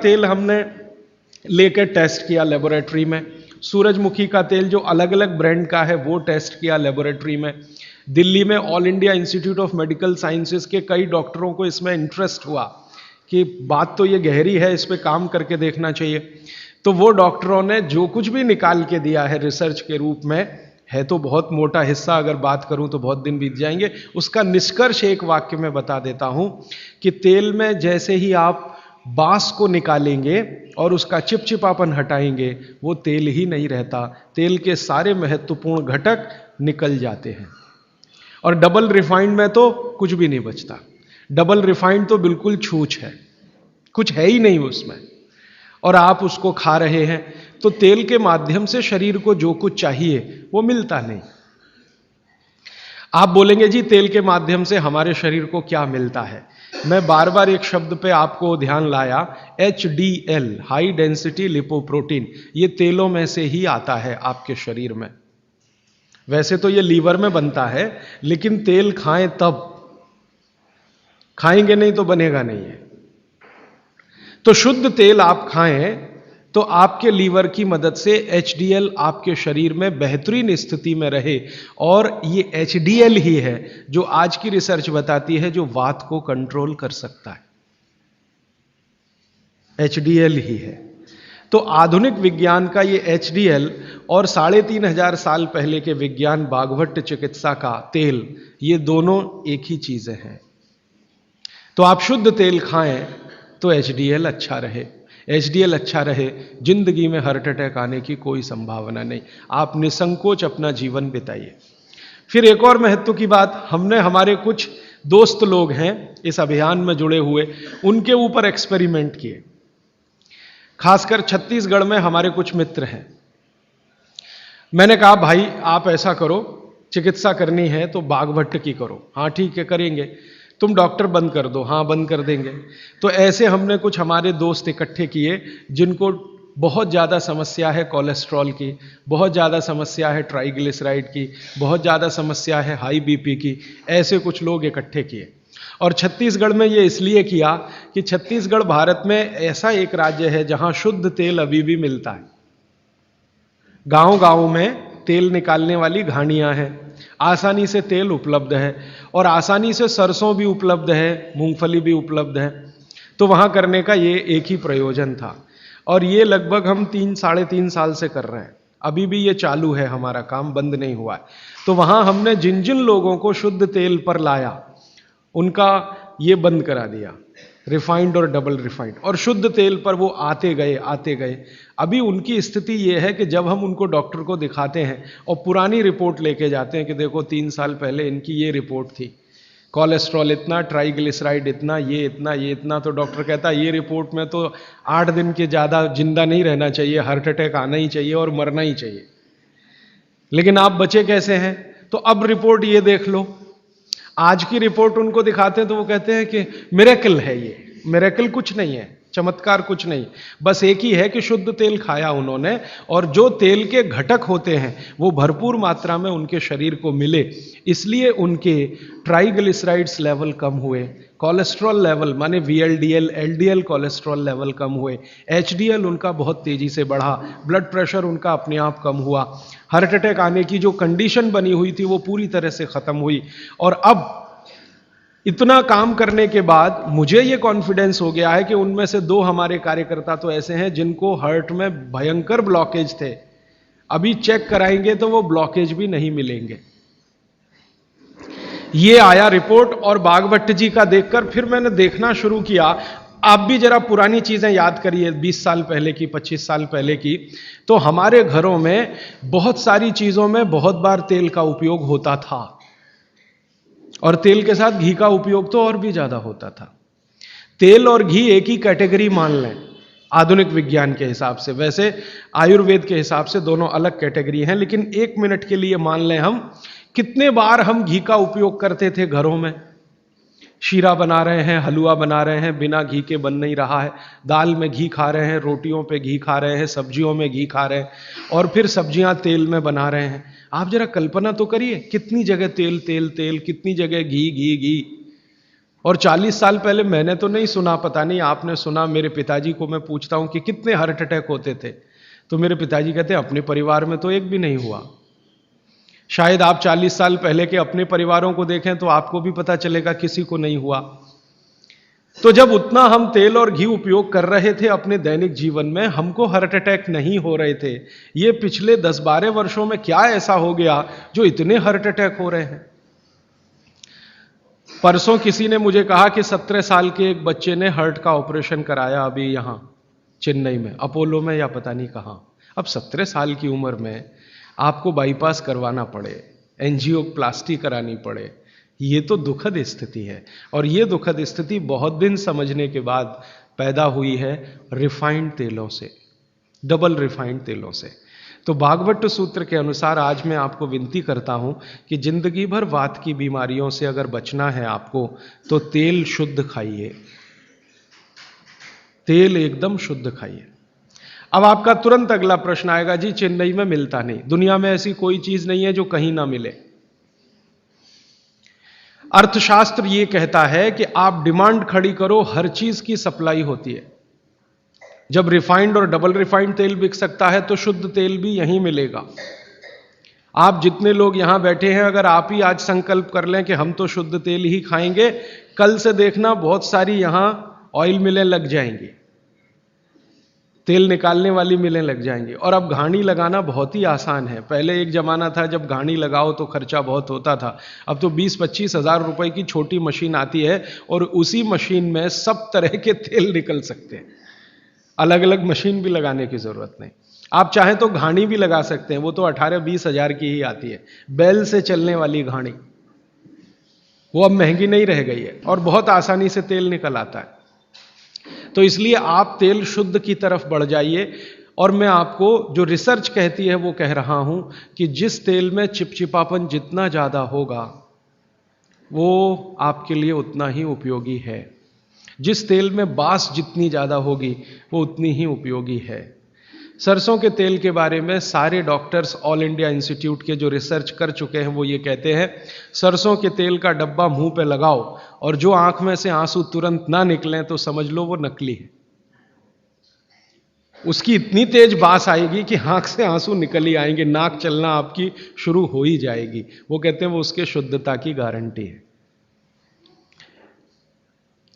तेल हमने लेकर टेस्ट किया लेबोरेटरी में, सूरजमुखी का तेल जो अलग अलग ब्रांड का है वो टेस्ट किया लेबोरेटरी में। दिल्ली में all India institute of medical sciences के कई डॉक्टरों को इसमें इंटरेस्ट हुआ कि बात तो ये गहरी है, इस पे काम करके देखना चाहिए। तो वो डॉक्टरों ने जो कुछ भी निकाल के दिया है रिसर्च के रूप में, है तो बहुत मोटा हिस्सा, अगर बात करूं तो बहुत दिन बीत जाएंगे, उसका निष्कर्ष एक वाक्य में बता देता हूं कि तेल में जैसे ही आप बांस को निकालेंगे और उसका चिपचिपापन हटाएंगे, वो तेल ही नहीं रहता, तेल के सारे महत्वपूर्ण घटक निकल जाते हैं। और डबल रिफाइंड में तो कुछ भी नहीं बचता। डबल रिफाइंड तो बिल्कुल छूछ है, कुछ है ही नहीं उसमें, और आप उसको खा रहे हैं। तो तेल के माध्यम से शरीर को जो कुछ चाहिए वो मिलता नहीं। आप बोलेंगे जी तेल के माध्यम से हमारे शरीर को क्या मिलता है? मैं बार बार एक शब्द पे आपको ध्यान लाया, HDL, हाई डेंसिटी लिपोप्रोटीन, ये तेलों में से ही आता है आपके शरीर में। वैसे तो ये लीवर में बनता है, लेकिन तेल खाएं तब, खाएंगे नहीं तो बनेगा नहीं है। तो शुद्ध तेल आप खाएं तो आपके लीवर की मदद से HDL आपके शरीर में बेहतरीन स्थिति में रहे, और ये HDL ही है जो आज की रिसर्च बताती है जो वात को कंट्रोल कर सकता है। HDL ही है। तो आधुनिक विज्ञान का ये HDL और 3500 साल पहले के विज्ञान बाघभट्ट चिकित्सा का तेल, ये दोनों एक ही चीजें हैं। तो आप शुद्ध तेल खाएं तो HDL अच्छा रहे, HDL अच्छा रहे, जिंदगी में हार्ट अटैक आने की कोई संभावना नहीं। आप निसंकोच अपना जीवन बिताइए। फिर एक और महत्व की बात, हमने हमारे कुछ दोस्त लोग हैं इस अभियान में जुड़े हुए, उनके ऊपर एक्सपेरिमेंट किए। खासकर छत्तीसगढ़ में हमारे कुछ मित्र हैं। मैंने कहा भाई आप ऐसा करो, चिकित्सा करनी है तो बाघभट्ट की करो। हाँ ठीक है करेंगे। तुम डॉक्टर बंद कर दो। हाँ बंद कर देंगे। तो ऐसे हमने कुछ हमारे दोस्त इकट्ठे किए जिनको बहुत ज़्यादा समस्या है कोलेस्ट्रॉल की, बहुत ज़्यादा समस्या है ट्राइग्लिसराइड की, बहुत ज़्यादा समस्या है हाई बीपी की। ऐसे कुछ लोग इकट्ठे किए। और छत्तीसगढ़ में ये इसलिए किया कि छत्तीसगढ़ भारत में ऐसा एक राज्य है जहां शुद्ध तेल अभी भी मिलता है। गांव गांव में तेल निकालने वाली घानियां हैं, आसानी से तेल उपलब्ध है, और आसानी से सरसों भी उपलब्ध है, मूंगफली भी उपलब्ध है। तो वहां करने का ये एक ही प्रयोजन था, और ये लगभग हम 3-3.5 साल से कर रहे हैं। अभी भी ये चालू है, हमारा काम बंद नहीं हुआ है। तो वहां हमने जिन जिन लोगों को शुद्ध तेल पर लाया उनका ये बंद करा दिया, रिफाइंड और डबल रिफाइंड, और शुद्ध तेल पर वो आते गए। अभी उनकी स्थिति ये है कि जब हम उनको डॉक्टर को दिखाते हैं और पुरानी रिपोर्ट लेके जाते हैं कि देखो 3 साल पहले इनकी ये रिपोर्ट थी, कोलेस्ट्रॉल इतना, ट्राइग्लिसराइड इतना, ये इतना, तो डॉक्टर कहता है ये रिपोर्ट में तो 8 दिन के ज़्यादा जिंदा नहीं रहना चाहिए, हार्ट अटैक आना ही चाहिए और मरना ही चाहिए, लेकिन आप बचे कैसे हैं? तो अब रिपोर्ट ये देख लो। आज की रिपोर्ट उनको दिखाते हैं तो वो कहते हैं कि मिरेकल है, ये मिरेकल कुछ नहीं है, चमत्कार कुछ नहीं, बस एक ही है कि शुद्ध तेल खाया उन्होंने, और जो तेल के घटक होते हैं वो भरपूर मात्रा में उनके शरीर को मिले, इसलिए उनके ट्राइग्लिसराइड्स लेवल कम हुए, कोलेस्ट्रॉल लेवल माने VLDL LDL कोलेस्ट्रॉल लेवल कम हुए, HDL उनका बहुत तेजी से बढ़ा, ब्लड प्रेशर उनका अपने आप कम हुआ, हार्ट अटैक आने की जो कंडीशन बनी हुई थी वो पूरी तरह से खत्म हुई। और अब इतना काम करने के बाद मुझे ये कॉन्फिडेंस हो गया है कि उनमें से 2 हमारे कार्यकर्ता तो ऐसे हैं जिनको हार्ट में भयंकर ब्लॉकेज थे, अभी चेक कराएंगे तो वो ब्लॉकेज भी नहीं मिलेंगे। ये आया रिपोर्ट, और बाघभट्ट जी का देखकर फिर मैंने देखना शुरू किया। आप भी जरा पुरानी चीजें याद करिए, 20 साल पहले की, 25 साल पहले की। तो हमारे घरों में बहुत सारी चीजों में बहुत बार तेल का उपयोग होता था, और तेल के साथ घी का उपयोग तो और भी ज्यादा होता था। तेल और घी एक ही कैटेगरी मान लें आधुनिक विज्ञान के हिसाब से, वैसे आयुर्वेद के हिसाब से दोनों अलग कैटेगरी हैं, लेकिन 1 मिनट के लिए मान लें हम, कितने बार हम घी का उपयोग करते थे घरों में। शीरा बना रहे हैं, हलवा बना रहे हैं, बिना घी के बन नहीं रहा है, दाल में घी खा रहे हैं, रोटियों पे घी खा रहे हैं, सब्जियों में घी खा रहे हैं, और फिर सब्जियां तेल में बना रहे हैं। आप जरा कल्पना तो करिए, कितनी जगह तेल तेल तेल, कितनी जगह घी घी घी। और 40 साल पहले मैंने तो नहीं सुना, पता नहीं आपने सुना, मेरे पिताजी को मैं पूछता हूं कि कितने हार्ट अटैक होते थे, तो मेरे पिताजी कहते हैं अपने परिवार में तो एक भी नहीं हुआ। शायद आप 40 साल पहले के अपने परिवारों को देखें तो आपको भी पता चलेगा किसी को नहीं हुआ। तो जब उतना हम तेल और घी उपयोग कर रहे थे अपने दैनिक जीवन में, हमको हार्ट अटैक नहीं हो रहे थे। ये पिछले 10-12 वर्षों में क्या ऐसा हो गया जो इतने हार्ट अटैक हो रहे हैं? परसों किसी ने मुझे कहा कि 17 साल के एक बच्चे ने हार्ट का ऑपरेशन कराया अभी यहां चेन्नई में, अपोलो में या पता नहीं कहां। अब 17 साल की उम्र में आपको बाईपास करवाना पड़े, एंजियोप्लास्टी करानी पड़े, ये तो दुखद स्थिति है। और ये दुखद स्थिति बहुत दिन समझने के बाद पैदा हुई है रिफाइंड तेलों से, डबल रिफाइंड तेलों से। तो भागवत सूत्र के अनुसार आज मैं आपको विनती करता हूं कि जिंदगी भर वात की बीमारियों से अगर बचना है आपको, तो तेल शुद्ध खाइए, तेल एकदम शुद्ध खाइए। अब आपका तुरंत अगला प्रश्न आएगा, जी चेन्नई में मिलता नहीं, दुनिया में ऐसी कोई चीज नहीं है जो कहीं ना मिले। अर्थशास्त्र यह कहता है कि आप डिमांड खड़ी करो, हर चीज की सप्लाई होती है। जब रिफाइंड और डबल रिफाइंड तेल बिक सकता है तो शुद्ध तेल भी यहीं मिलेगा। आप जितने लोग यहां बैठे हैं, अगर आप ही आज संकल्प कर लें कि हम तो शुद्ध तेल ही खाएंगे, कल से देखना बहुत सारी यहां ऑयल मिलें लग जाएंगी, तेल निकालने वाली मिलें लग जाएंगी। और अब घानी लगाना बहुत ही आसान है। पहले एक जमाना था जब घानी लगाओ तो खर्चा बहुत होता था। अब तो 20-25 हजार रुपए की छोटी मशीन आती है और उसी मशीन में सब तरह के तेल निकल सकते हैं। अलग अलग मशीन भी लगाने की जरूरत नहीं। आप चाहें तो घानी भी लगा सकते हैं, वो तो 18-20 हजार की ही आती है, बैल से चलने वाली घानी। वो अब महंगी नहीं रह गई है और बहुत आसानी से तेल निकल आता है। तो इसलिए आप तेल शुद्ध की तरफ बढ़ जाइए। और मैं आपको जो रिसर्च कहती है वो कह रहा हूं कि जिस तेल में चिपचिपापन जितना ज्यादा होगा वो आपके लिए उतना ही उपयोगी है। जिस तेल में बास जितनी ज्यादा होगी वो उतनी ही उपयोगी है। सरसों के तेल के बारे में सारे डॉक्टर्स ऑल इंडिया इंस्टीट्यूट के जो रिसर्च कर चुके हैं वो ये कहते हैं, सरसों के तेल का डब्बा मुंह पे लगाओ और जो आंख में से आंसू तुरंत ना निकलें तो समझ लो वो नकली है। उसकी इतनी तेज बास आएगी कि आंख से आंसू निकल ही आएंगे, नाक चलना आपकी शुरू हो ही जाएगी। वो कहते हैं वो उसके शुद्धता की गारंटी है।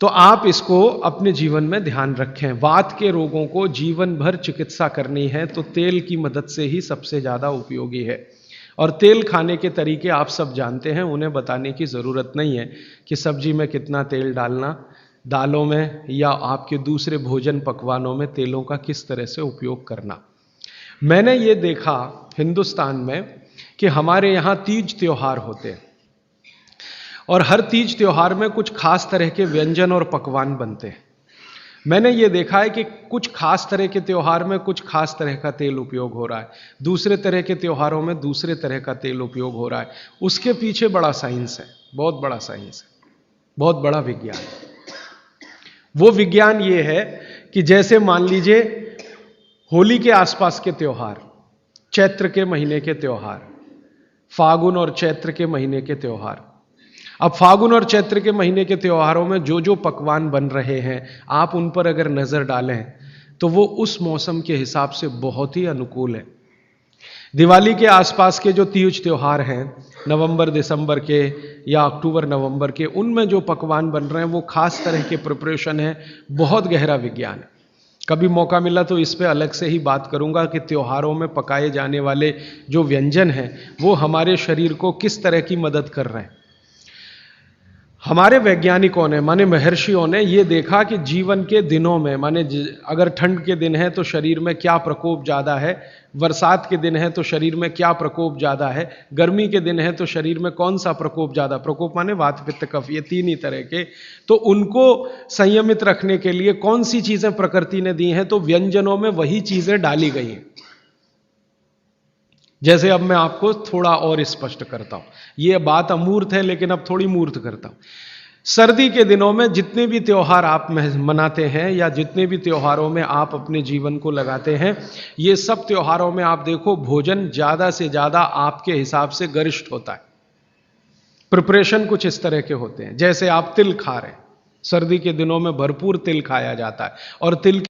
तो आप इसको अपने जीवन में ध्यान रखें। वात के रोगों को जीवन भर चिकित्सा करनी है तो तेल की मदद से ही सबसे ज्यादा उपयोगी है। और तेल खाने के तरीके आप सब जानते हैं, उन्हें बताने की जरूरत नहीं है कि सब्जी में कितना तेल डालना, दालों में या आपके दूसरे भोजन पकवानों में तेलों का किस तरह से उपयोग करना। मैंने ये देखा हिंदुस्तान में कि हमारे यहां तीज त्योहार होते हैं और हर तीज त्योहार में कुछ खास तरह के व्यंजन और पकवान बनते हैं। मैंने ये देखा है कि कुछ खास तरह के त्योहार में कुछ खास तरह का तेल उपयोग हो रहा है, दूसरे तरह के त्योहारों में दूसरे तरह का तेल उपयोग हो रहा है। उसके पीछे बड़ा साइंस है, बहुत बड़ा साइंस है, बहुत बड़ा विज्ञान है। वो विज्ञान ये है कि जैसे मान लीजिए होली के आसपास के त्योहार, चैत्र के महीने के त्योहार, फागुन और चैत्र के महीने के त्योहार। अब फागुन और चैत्र के महीने के त्योहारों में जो जो पकवान बन रहे हैं, आप उन पर अगर नजर डालें तो वो उस मौसम के हिसाब से बहुत ही अनुकूल है। दिवाली के आसपास के जो तीज त्योहार हैं, नवंबर दिसंबर के या अक्टूबर नवंबर के, उनमें जो पकवान बन रहे हैं वो खास तरह के प्रिपरेशन है, बहुत गहरा विज्ञान है। कभी मौका मिला तो इस पे अलग से ही बात करूंगा कि त्योहारों में पकाए जाने वाले जो व्यंजन हैं वो हमारे शरीर को किस तरह की मदद कर रहे हैं। हमारे वैज्ञानिकों ने, माने महर्षियों ने ये देखा कि जीवन के दिनों में, माने अगर ठंड के दिन है तो शरीर में क्या प्रकोप ज्यादा है, बरसात के दिन है तो शरीर में क्या प्रकोप ज्यादा है, गर्मी के दिन है तो शरीर में कौन सा प्रकोप ज्यादा, प्रकोप माने वात पित्त कफ, ये तीन ही तरह के। तो उनको संयमित रखने के लिए कौन सी चीजें प्रकृति ने दी हैं, तो व्यंजनों में वही चीजें डाली गई हैं। जैसे अब मैं आपको थोड़ा और स्पष्ट करता हूं, यह बात अमूर्त है लेकिन अब थोड़ी मूर्त करता हूं। सर्दी के दिनों में जितने भी त्योहार आप मनाते हैं या जितने भी त्योहारों में आप अपने जीवन को लगाते हैं, ये सब त्योहारों में आप देखो भोजन ज्यादा से ज्यादा आपके हिसाब से गरिष्ठ होता है। प्रिपरेशन कुछ इस तरह के होते हैं, जैसे आप तिल खा रहे हैं, सर्दी के दिनों में भरपूर तिल खाया जाता है, और तिल